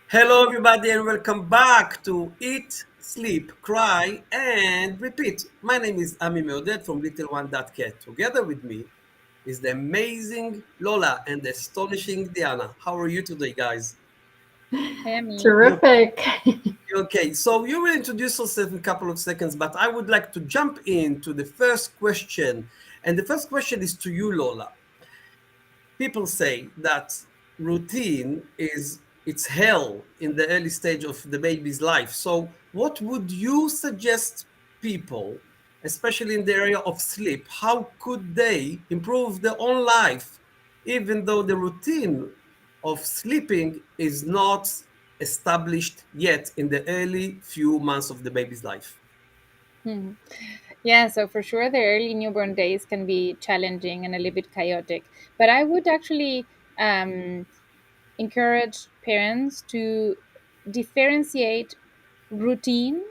Hello, everybody, and welcome back to Eat, Sleep, Cry, and Repeat. My name is Ami Meoded from Little One Cat. Together with me is the amazing Lola and the astonishing Diana. How are you today, guys? Hammy. You Terrific. okay? So you will introduce yourself in a couple of seconds, but I would like to jump into the first question, and the first question is to you, Lola. People say that routine is it's hell in the early stage of the baby's life. So what would you suggest people, especially in the area of sleep, how could they improve their own life even though the routine of sleeping is not established yet in the early few months of the baby's life? Hmm. Yeah, so for sure, the early newborn days can be challenging and a little bit chaotic. But I would actually um, encourage parents to differentiate routine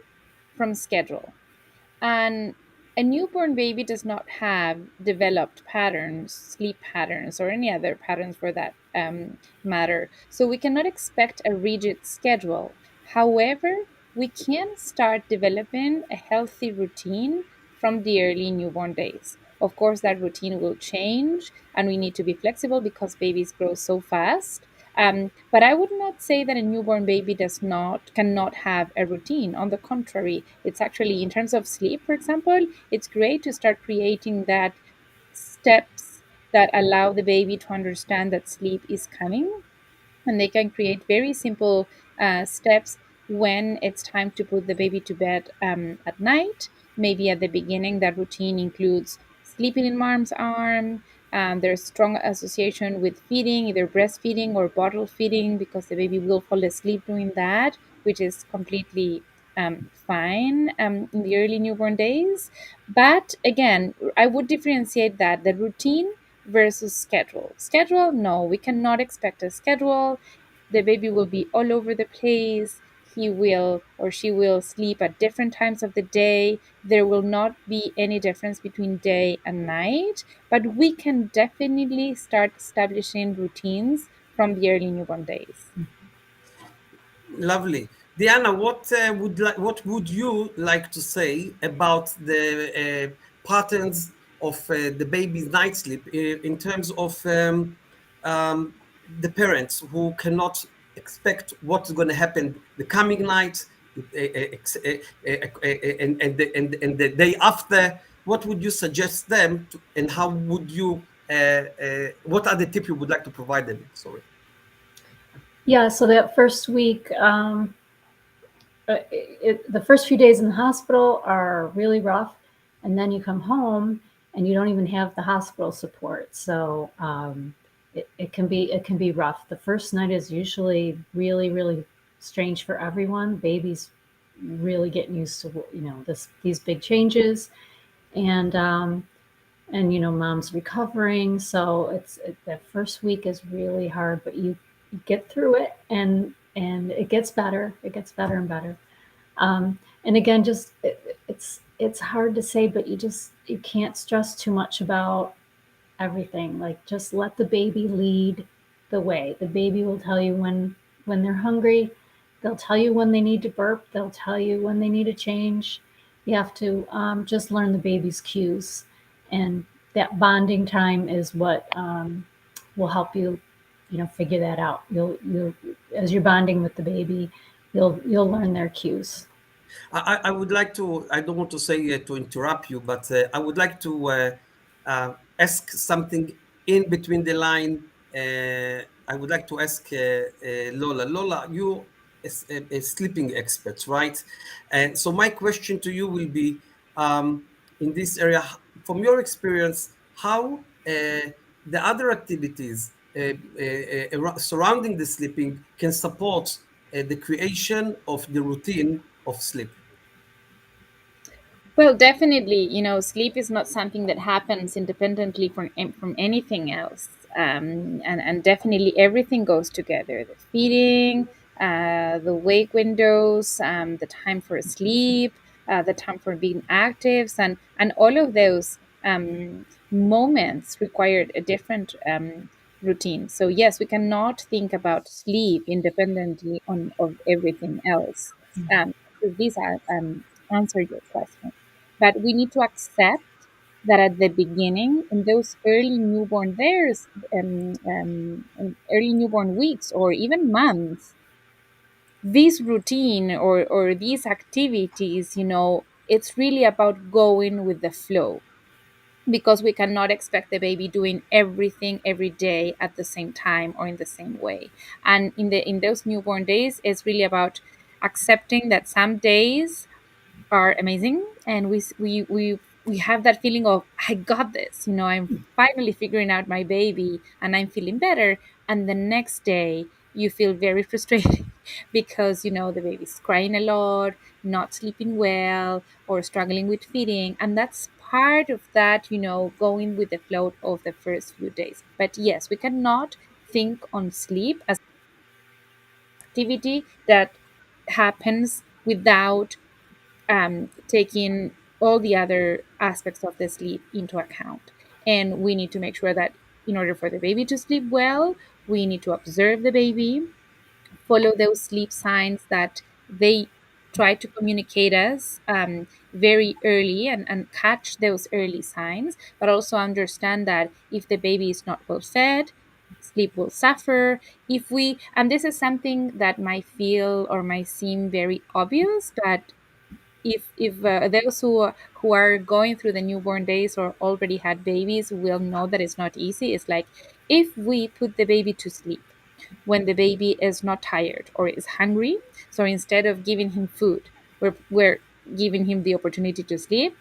from schedule. And a newborn baby does not have developed patterns, sleep patterns, or any other patterns for that matter. So we cannot expect a rigid schedule. However, we can start developing a healthy routine from the early newborn days. Of course, that routine will change, and we need to be flexible because babies grow so fast. But I would not say that a newborn baby does not cannot have a routine. On the contrary, it's actually in terms of sleep, for example, it's great to start creating that steps that allow the baby to understand that sleep is coming, and they can create very simple steps when it's time to put the baby to bed at night. Maybe at the beginning, that routine includes sleeping in mom's arm. There's strong association with feeding, either breastfeeding or bottle feeding, because the baby will fall asleep doing that, which is completely fine in the early newborn days. But again, I would differentiate that the routine versus schedule. Schedule, no, we cannot expect a schedule. The baby will be all over the place. He will or she will sleep at different times of the day. There will not be any difference between day and night, but we can definitely start establishing routines from the early newborn days. Lovely. Diana, what would you like to say about the patterns of the baby's night sleep in terms of the parents who cannot expect what's going to happen the coming night and the day after? What would you suggest them to, and how would you? What are the tips you would like to provide them? Sorry. Yeah, so that first week, the first few days in the hospital are really rough, and then you come home and you don't even have the hospital support. So it can be rough. The first night is usually really strange for everyone. Babies really getting used to these big changes, and mom's recovering. So that first week is really hard, but you get through it, and it gets better. It gets better and better. And again, just it's hard to say, but you can't stress too much about everything. Like, just let the baby lead the way. The baby will tell you when they're hungry. They'll tell you when they need to burp. They'll tell you when they need to change. You have to just learn the baby's cues, and that bonding time is what will help you, figure that out. You'll as you're bonding with the baby, you'll learn their cues. I would like to, I don't want to say to interrupt you, but I would like to ask something in between the line. I would like to ask Lola. Lola, you is a sleeping expert, right? And so my question to you will be, in this area, from your experience, how the other activities surrounding the sleeping can support the creation of the routine of sleep. Well, definitely, sleep is not something that happens independently from anything else. And definitely everything goes together: the feeding, the wake windows, the time for sleep, the time for being active, and all of those moments required a different routine. So yes, we cannot think about sleep independently of everything else. So these are answer your question, but we need to accept that at the beginning, in those early newborn days, early newborn weeks, or even months, this routine or these activities, it's really about going with the flow, because we cannot expect the baby doing everything every day at the same time or in the same way. And in those newborn days, it's really about accepting that some days are amazing, and we have that feeling of, I got this, I'm finally figuring out my baby and I'm feeling better. And the next day you feel very frustrated because the baby's crying a lot, not sleeping well, or struggling with feeding, and that's part of that, going with the flow of the first few days. But yes, we cannot think on sleep as activity that happens without taking all the other aspects of the sleep into account. And we need to make sure that in order for the baby to sleep well, we need to observe the baby, follow those sleep signs that they try to communicate us very early, and catch those early signs, but also understand that if the baby is not well fed, sleep will suffer. If we, and this is something that might feel or might seem very obvious, but if those who are going through the newborn days or already had babies will know that it's not easy. It's like, if we put the baby to sleep when the baby is not tired or is hungry, so instead of giving him food, we're giving him the opportunity to sleep,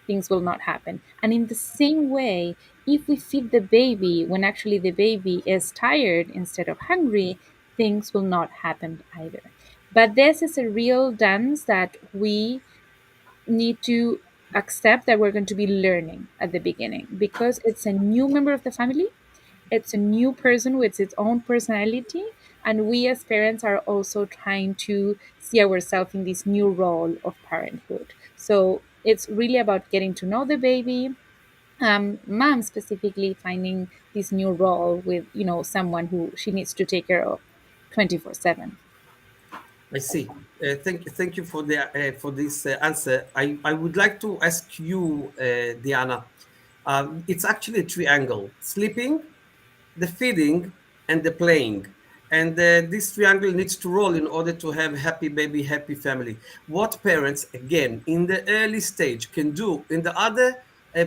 things will not happen. And in the same way, if we feed the baby when actually the baby is tired instead of hungry, things will not happen either. But this is a real dance that we need to accept, that we're going to be learning at the beginning, because it's a new member of the family, it's a new person with its own personality, and we as parents are also trying to see ourselves in this new role of parenthood. So it's really about getting to know the baby, mom specifically finding this new role with someone who she needs to take care of 24/7. I see. Thank you for this answer. I would like to ask you, Diana. It's actually a triangle: sleeping, the feeding, and the playing. And this triangle needs to roll in order to have happy baby, happy family. What parents, again, in the early stage can do in the other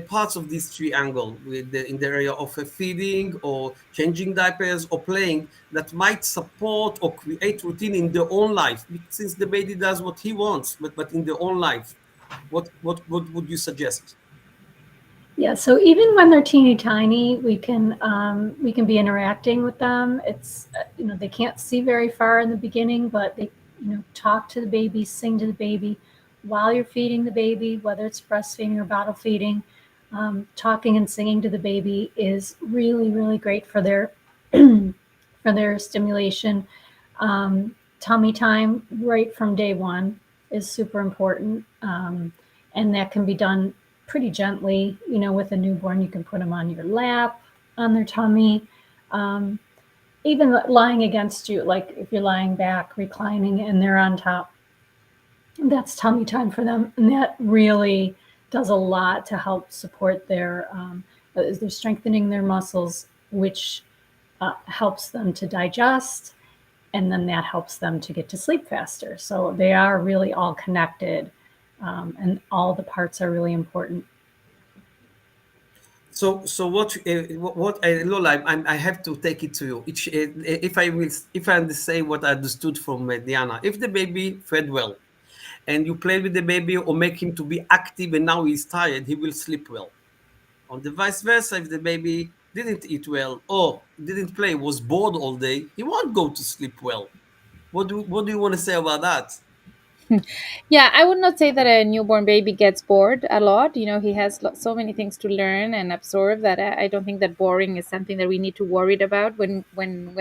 parts of this triangle, in the area of feeding or changing diapers or playing, that might support or create routine in their own life, since the baby does what he wants, but in their own life. What would you suggest? Yeah, so even when they're teeny tiny, we can be interacting with them. It's they can't see very far in the beginning, but they talk to the baby, sing to the baby while you're feeding the baby, whether it's breastfeeding or bottle feeding. Talking and singing to the baby is really really great for their for their stimulation. Tummy time right from day one is super important, and that can be done pretty gently. With a newborn, you can put them on your lap, on their tummy, um, even lying against you, like if you're lying back, reclining, and they're on top. That's tummy time for them, and that really does a lot to help support they're strengthening their muscles, which helps them to digest, and then that helps them to get to sleep faster. So they are really all connected, and all the parts are really important. So Lola, I have to take it to you. If I say what I understood from Diana, if the baby fed well, and you play with the baby or make him to be active, and now he's tired, he will sleep well. On the vice versa, if the baby didn't eat well or didn't play, was bored all day, he won't go to sleep well. What do you want to say about that? Yeah, I would not say that a newborn baby gets bored a lot. He has so many things to learn and absorb that I don't think that boring is something that we need to worry about when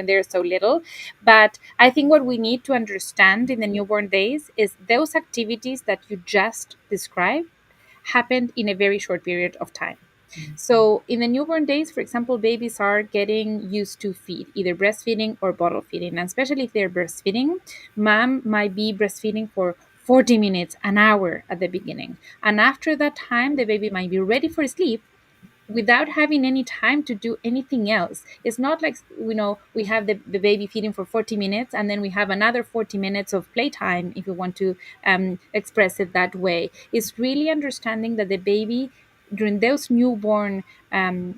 they're so little. But I think what we need to understand in the newborn days is those activities that you just described happened in a very short period of time. So in the newborn days, for example, babies are getting used to feed, either breastfeeding or bottle feeding. And especially if they're breastfeeding, mom might be breastfeeding for 40 minutes, an hour at the beginning. And after that time, the baby might be ready for sleep without having any time to do anything else. It's not like, we have the baby feeding for 40 minutes and then we have another 40 minutes of playtime, if you want to express it that way. It's really understanding that the baby during those newborn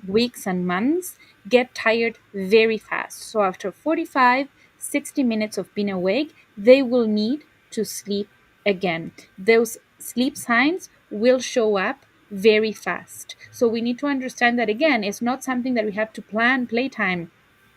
weeks and months get tired very fast. So after 45, 60 minutes of being awake, they will need to sleep again. Those sleep signs will show up very fast. So we need to understand that, again, it's not something that we have to plan playtime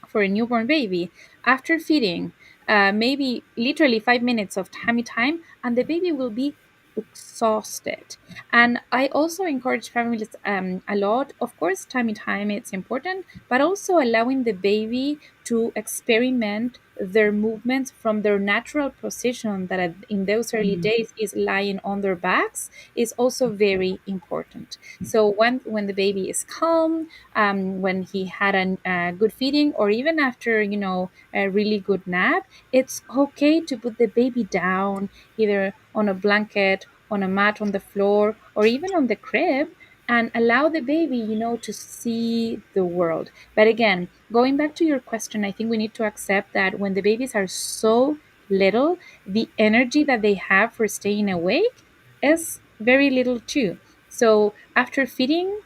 for a newborn baby. After feeding, maybe literally 5 minutes of tummy time, and the baby will be exhausted. And I also encourage families a lot. Of course, tummy time it's important, but also allowing the baby to experiment their movements from their natural position that in those early days is lying on their backs is also very important. So when the baby is calm, when he had a good feeding, or even after a really good nap, it's okay to put the baby down, either on a blanket, on a mat on the floor, or even on the crib, and allow the baby to see the world. But again, going back to your question, I think we need to accept that when the babies are so little, the energy that they have for staying awake is very little too. So after feeding,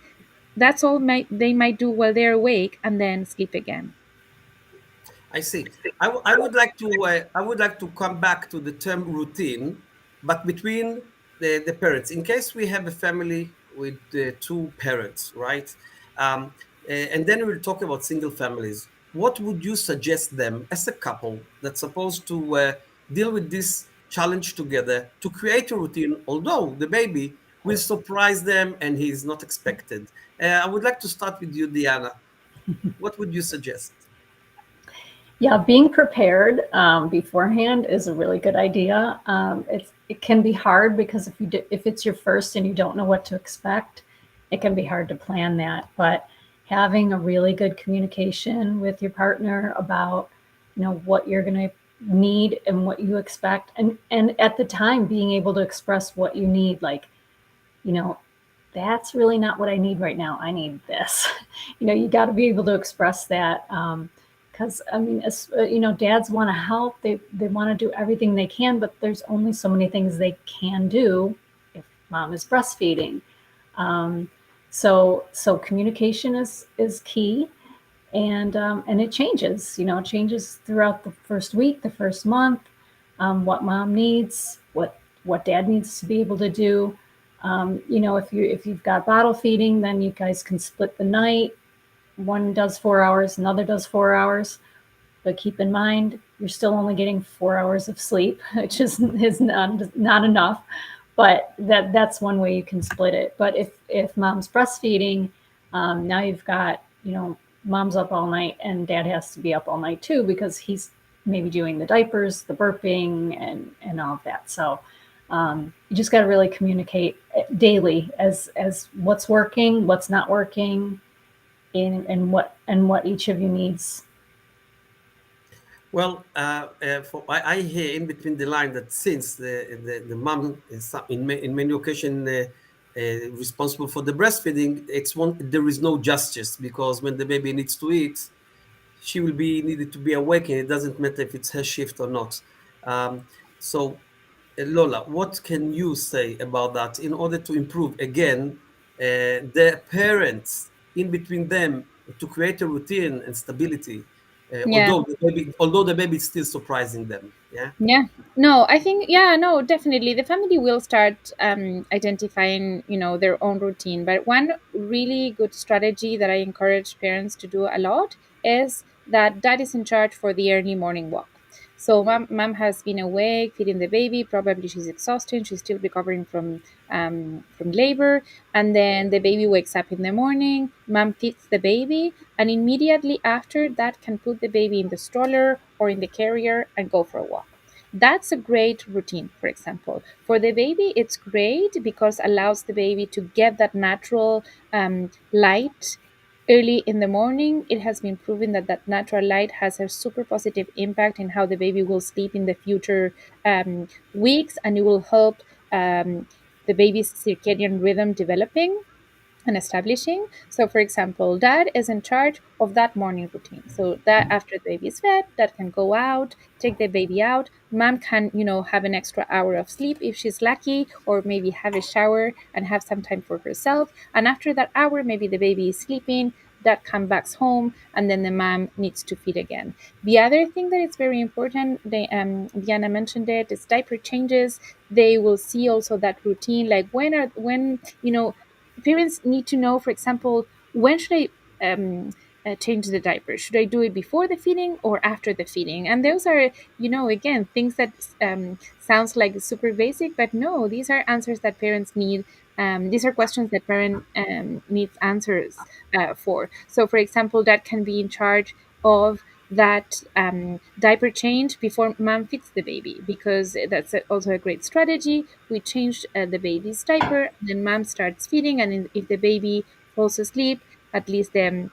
that's all they might do while they're awake, and then sleep again. I see. I would like to come back to the term routine, but between the parents. In case we have a family with two parents, right? Um, and then we'll talk about single families. What would you suggest them as a couple that's supposed to deal with this challenge together to create a routine, although the baby will surprise them and he is not expected? I would like to start with you, Diana. What would you suggest? Yeah, being prepared beforehand is a really good idea. It can be hard because if it's your first and you don't know what to expect, it can be hard to plan that. But having a really good communication with your partner about what you're going to need and what you expect, and at the time being able to express what you need, like you know that's really not what I need right now. I need this. You got to be able to express that. Because I mean, dads want to help. They want to do everything they can, but there's only so many things they can do if mom is breastfeeding. Um, so communication is key, and it changes. It changes throughout the first week, the first month. What mom needs, what dad needs to be able to do. If you've got bottle feeding, then you guys can split the night. One does 4 hours, another does 4 hours. But keep in mind, you're still only getting 4 hours of sleep, which is not enough. But that's one way you can split it. But if mom's breastfeeding, now you've got mom's up all night and dad has to be up all night too, because he's maybe doing the diapers, the burping, and all of that. So you just got to really communicate daily as what's working, what's not working, and what each of you needs. Well, I hear in between the line that since the mom is in many occasions responsible for the breastfeeding, there is no justice, because when the baby needs to eat, she will be needed to be awake, and it doesn't matter if it's her shift or not. So, Lola, what can you say about that in order to improve again the parents in between them to create a routine and stability, Yeah. although the baby is still surprising them? Yeah. Yeah. No, I think, yeah, no, definitely. The family will start identifying, their own routine. But one really good strategy that I encourage parents to do a lot is that dad is in charge for the early morning walk. So mom has been awake, feeding the baby. Probably she's exhausted. She's still recovering from labor. And then the baby wakes up in the morning. Mom feeds the baby. And immediately after that can put the baby in the stroller or in the carrier and go for a walk. That's a great routine, for example. For the baby, it's great because allows the baby to get that natural light early in the morning. It has been proven that that natural light has a super positive impact in how the baby will sleep in the future weeks, and it will help the baby's circadian rhythm developing and establishing. So, for example, dad is in charge of that morning routine. So that after the baby is fed, dad can go out, take the baby out. Mom can, have an extra hour of sleep if she's lucky, or maybe have a shower and have some time for herself. And after that hour, maybe the baby is sleeping. Dad comes back home, and then the mom needs to feed again. The other thing that is very important, Diana mentioned it, is diaper changes. They will see also that routine, like when parents need to know, for example, when should I change the diaper? Should I do it before the feeding or after the feeding? And those are, again, things that sounds like super basic, but no, these are answers that parents need. These are questions that parent needs answers for. So, for example, that can be in charge of that diaper change before mom feeds the baby, because that's also a great strategy. We change the baby's diaper, then mom starts feeding, and if the baby falls asleep, at least the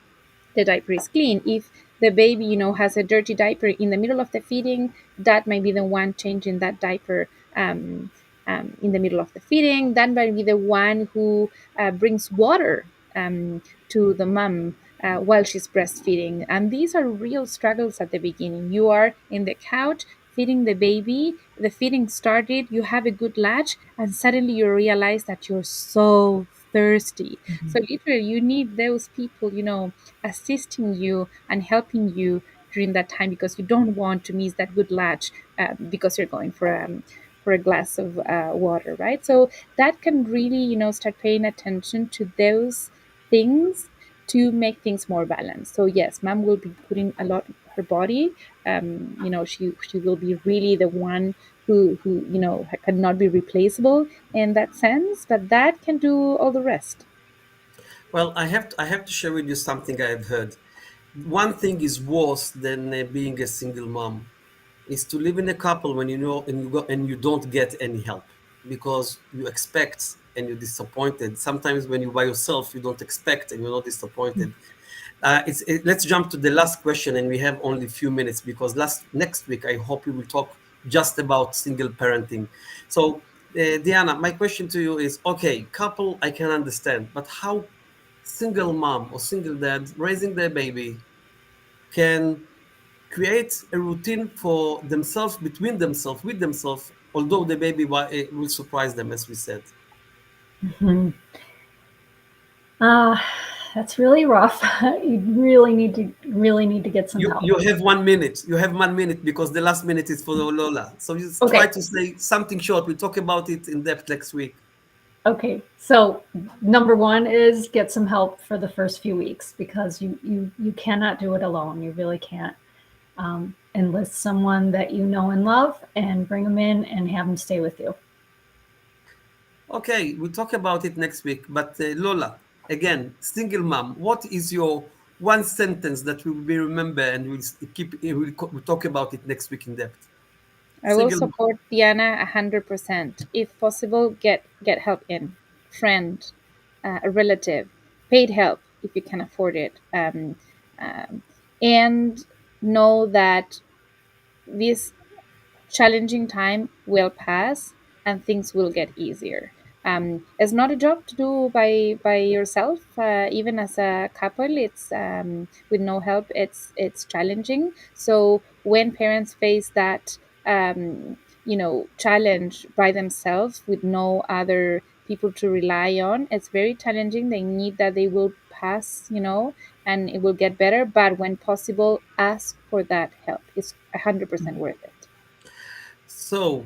diaper is clean. If the baby, has a dirty diaper in the middle of the feeding, that might be the one changing that diaper in the middle of the feeding. That might be the one who brings water to the mom while she's breastfeeding. And these are real struggles at the beginning. You are in the couch feeding the baby, the feeding started, you have a good latch, and suddenly you realize that you're so thirsty. So literally, you need those people, assisting you and helping you during that time, because you don't want to miss that good latch because you're going for a glass of water, right? So that can really, start paying attention to those things to make things more balanced. So yes, mom will be putting a lot of her body. She will be really the one who cannot be replaceable in that sense, but that can do all the rest. Well, I have to share with you something I have heard. One thing is worse than being a single mom is to live in a couple when you know and you go and you don't get any help, because you expect and you're disappointed. Sometimes when you're by yourself, you don't expect and you're not disappointed. Let's jump to the last question, and we have only a few minutes because next week I hope we will talk just about single parenting. So, Diana, my question to you is: okay, couple I can understand, but how single mom or single dad raising their baby can create a routine for themselves, between themselves, with themselves, although the baby will surprise them, as we said. Mhm. Uh, that's really rough. You really need to get some You help. you have 1 minute. You have 1 minute because the last minute is for Lola. So you just try Okay. to say something short. We'll talk about it in depth next week. Okay. So number one is get some help for the first few weeks, because you cannot do it alone. You really can't. Enlist someone that you know and love, and bring them in and have them stay with you. Okay, we'll talk about it next week. But Lola, again, single mom, what is your one sentence that will be remembered, and we'll talk about it next week in depth. I will Single support Diana 100%. If possible, get help in friend, a relative, paid help if you can afford it, um, and know that this challenging time will pass and things will get easier. It's not a job to do by yourself. Even as a couple, it's with no help. It's challenging. So when parents face that challenge by themselves with no other people to rely on, it's very challenging. They need that they will pass, and it will get better. But when possible, ask for that help. It's 100% worth it. So,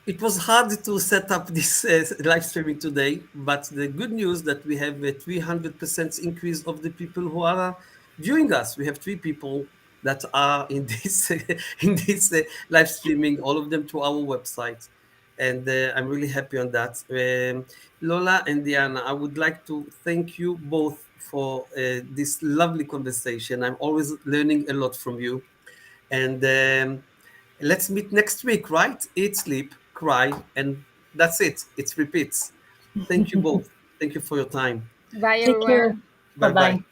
it was hard to set up this live streaming today, but the good news that we have a 300% increase of the people who are viewing us. We have three people that are in this in this live streaming, all of them to our website, and I'm really happy on that. Lola and Diana, I would like to thank you both for this lovely conversation. I'm always learning a lot from you, and Let's meet next week, right? Eat, sleep, cry, and that's it. It repeats. Thank you both. Thank you for your time. Bye, Take care. everyone. Bye Bye bye. bye.